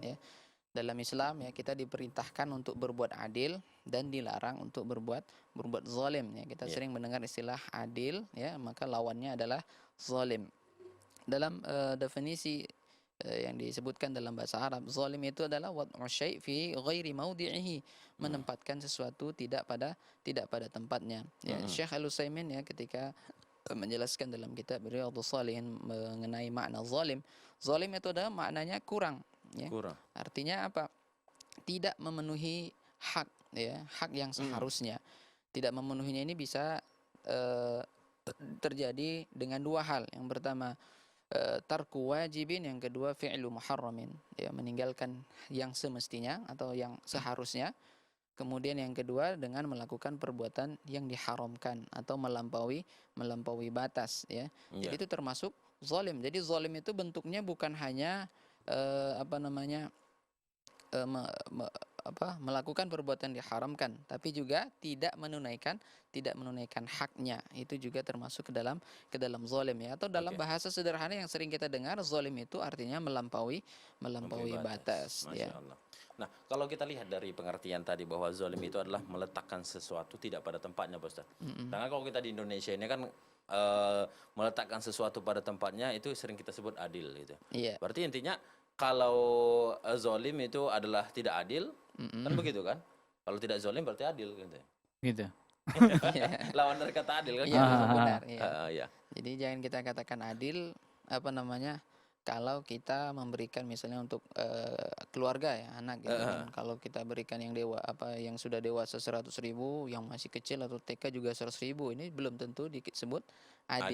ya. Dalam Islam ya kita diperintahkan untuk berbuat adil dan dilarang untuk berbuat zalim ya. Kita Ya. sering mendengar istilah adil ya, maka lawannya adalah zalim. Dalam definisi yang disebutkan dalam bahasa Arab, zalim itu adalah wad'u syai' fi ghairi maudi'ihi, menempatkan sesuatu tidak pada tempatnya. Ya, Mm-mm. Syekh Al-Utsaimin ya ketika menjelaskan dalam kitab Riyadhus Shalihin mengenai makna zalim. Zalim itu adalah maknanya kurang ya. Kurang. Artinya apa? Tidak memenuhi hak ya, hak yang seharusnya. Tidak memenuhinya ini bisa eh, terjadi dengan dua hal. Yang pertama tarku wajibin, yang kedua fi'lu muharramin, ya meninggalkan yang semestinya atau yang seharusnya. Kemudian yang kedua dengan melakukan perbuatan yang diharamkan atau melampaui batas ya. Jadi Iya. itu termasuk zalim. Jadi zalim itu bentuknya bukan hanya apa namanya eh, me- me- melakukan perbuatan diharamkan, tapi juga tidak menunaikan haknya. Itu juga termasuk ke dalam zalim ya. Atau dalam Oke. bahasa sederhana yang sering kita dengar, zalim itu artinya melampaui batas ya. Masya Allah. Nah, kalau kita lihat dari pengertian tadi bahwa zalim itu adalah meletakkan sesuatu tidak pada tempatnya, Pak Ustaz. Mm-mm. Sedangkan kalau kita di Indonesia ini kan meletakkan sesuatu pada tempatnya itu sering kita sebut adil gitu. Iya. Berarti intinya kalau zalim itu adalah tidak adil, kan Mm-mm. begitu kan? Kalau tidak zalim berarti adil gitu. Gitu. Iya. Lawan dari kata adil kan Iya, gitu. benar iya. Ya. Jadi jangan kita katakan adil apa namanya kalau kita memberikan misalnya untuk keluarga ya, anak gitu kan. Kalau kita berikan yang sudah dewasa 100.000, yang masih kecil atau TK juga 100.000, ini belum tentu disebut adil.